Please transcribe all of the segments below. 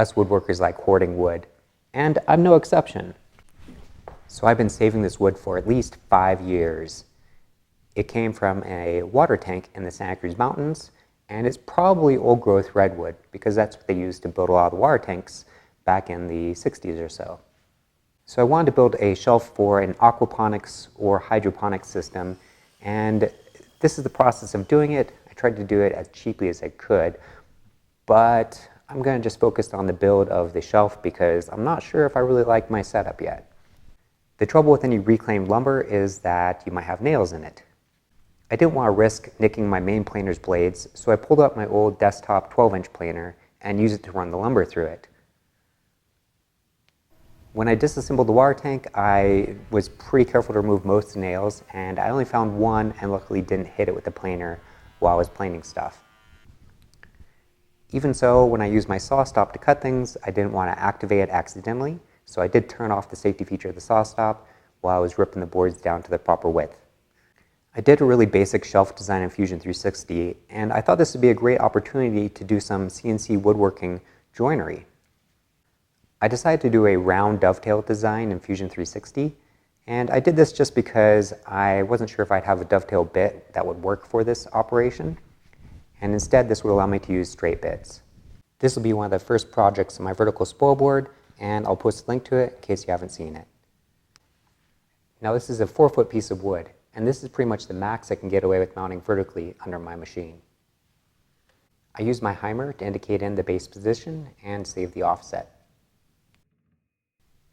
Us woodworkers like hoarding wood, and I'm no exception. So I've been saving this wood for at least 5 years. It came from a water tank in the Santa Cruz Mountains, and it's probably old growth redwood because that's what they used to build a lot of the water tanks back in the 60s or so. So I wanted to build a shelf for an aquaponics or hydroponics system, and this is the process of doing it. I tried to do it as cheaply as I could, but I'm going to just focus on the build of the shelf because I'm not sure if I really like my setup yet. The trouble with any reclaimed lumber is that you might have nails in it. I didn't want to risk nicking my main planer's blades, so I pulled out my old desktop 12-inch planer and used it to run the lumber through it. When I disassembled the water tank, I was pretty careful to remove most of the nails, and I only found one and luckily didn't hit it with the planer while I was planing stuff. Even so, when I used my saw stop to cut things, I didn't want to activate it accidentally, so I did turn off the safety feature of the saw stop while I was ripping the boards down to the proper width. I did a really basic shelf design in Fusion 360, and I thought this would be a great opportunity to do some CNC woodworking joinery. I decided to do a round dovetail design in Fusion 360, and I did this just because I wasn't sure if I'd have a dovetail bit that would work for this operation. And instead this would allow me to use straight bits. This will be one of the first projects on my vertical spoil board, and I'll post a link to it in case you haven't seen it. Now this is a 4-foot piece of wood, and this is pretty much the max I can get away with mounting vertically under my machine. I use my Heimer to indicate in the base position and save the offset.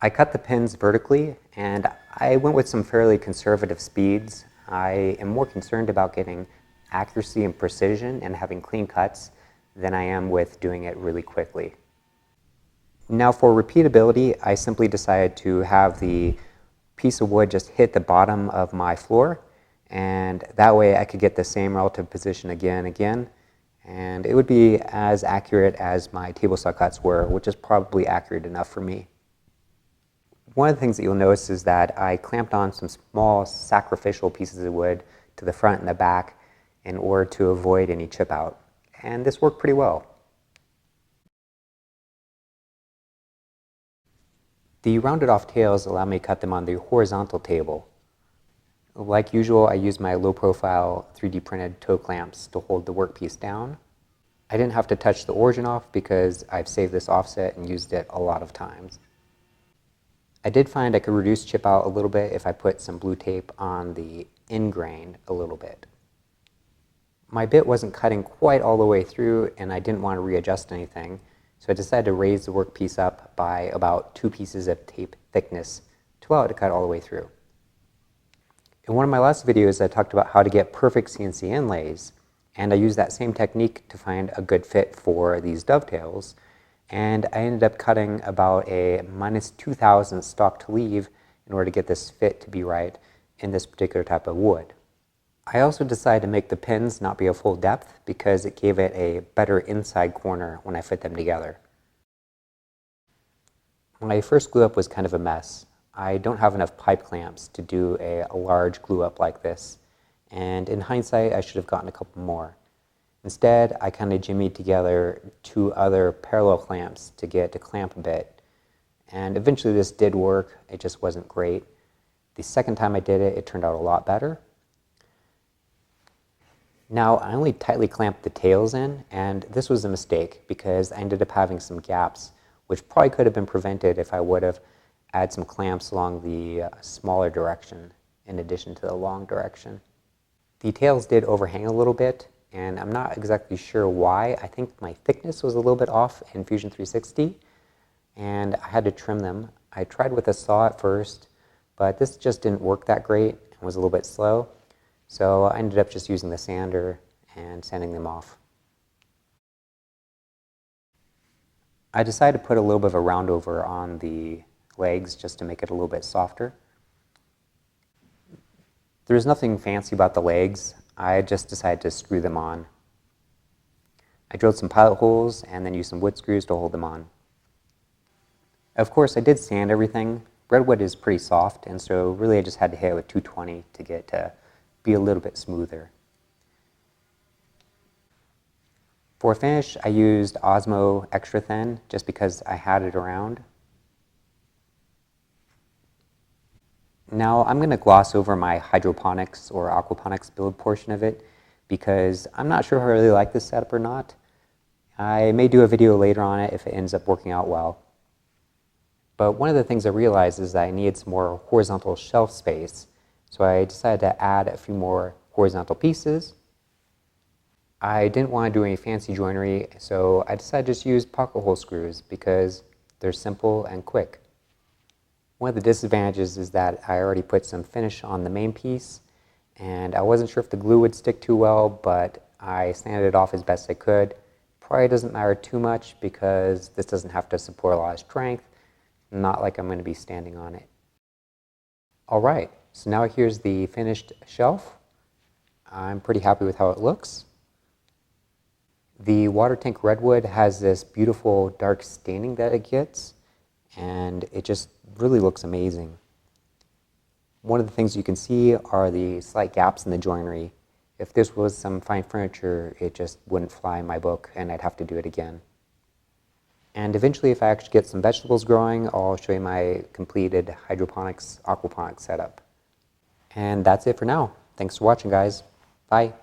I cut the pins vertically, and I went with some fairly conservative speeds. I am more concerned about getting accuracy and precision and having clean cuts than I am with doing it really quickly. Now for repeatability, I simply decided to have the piece of wood just hit the bottom of my floor, and that way I could get the same relative position again and again, and it would be as accurate as my table saw cuts were, which is probably accurate enough for me. One of the things that you'll notice is that I clamped on some small sacrificial pieces of wood to the front and the back in order to avoid any chip out, and this worked pretty well. The rounded off tails allow me to cut them on the horizontal table. Like usual, I used my low profile 3D printed toe clamps to hold the workpiece down. I didn't have to touch the origin off because I've saved this offset and used it a lot of times. I did find I could reduce chip out a little bit if I put some blue tape on the end grain a little bit. My bit wasn't cutting quite all the way through, and I didn't want to readjust anything, so I decided to raise the workpiece up by about 2 pieces of tape thickness to allow it to cut all the way through. In one of my last videos, I talked about how to get perfect CNC inlays, and I used that same technique to find a good fit for these dovetails, and I ended up cutting about a -2,000 stock to leave in order to get this fit to be right in this particular type of wood. I also decided to make the pins not be a full depth because it gave it a better inside corner when I fit them together. My first glue up was kind of a mess. I don't have enough pipe clamps to do a large glue up like this, and in hindsight I should have gotten a couple more. Instead, I kind of jimmied together 2 other parallel clamps to get it to clamp a bit, and eventually this did work. It just wasn't great. The second time I did it, it turned out a lot better. Now, I only tightly clamped the tails in, and this was a mistake because I ended up having some gaps, which probably could have been prevented if I would have added some clamps along the smaller direction in addition to the long direction. The tails did overhang a little bit, and I'm not exactly sure why. I think my thickness was a little bit off in Fusion 360, and I had to trim them. I tried with a saw at first, but this just didn't work that great and was a little bit slow. So I ended up just using the sander and sanding them off. I decided to put a little bit of a round over on the legs just to make it a little bit softer. There's nothing fancy about the legs. I just decided to screw them on. I drilled some pilot holes and then used some wood screws to hold them on. Of course, I did sand everything. Redwood is pretty soft, and so really I just had to hit it with 220 to get to be a little bit smoother. For finish, I used Osmo Extra Thin just because I had it around. Now I'm going to gloss over my hydroponics or aquaponics build portion of it because I'm not sure if I really like this setup or not. I may do a video later on it if it ends up working out well. But one of the things I realized is that I needed some more horizontal shelf space, so I decided to add a few more horizontal pieces. I didn't want to do any fancy joinery, so I decided to just use pocket hole screws because they're simple and quick. One of the disadvantages is that I already put some finish on the main piece, and I wasn't sure if the glue would stick too well, but I sanded it off as best I could. Probably doesn't matter too much because this doesn't have to support a lot of strength, not like I'm going to be standing on it. Alright, so now here's the finished shelf. I'm pretty happy with how it looks. The water tank Redwood has this beautiful dark staining that it gets, and it just really looks amazing. One of the things you can see are the slight gaps in the joinery. If this was some fine furniture, it just wouldn't fly in my book and I'd have to do it again. And eventually, if I actually get some vegetables growing, I'll show you my completed hydroponics, aquaponics setup. And that's it for now. Thanks for watching, guys. Bye.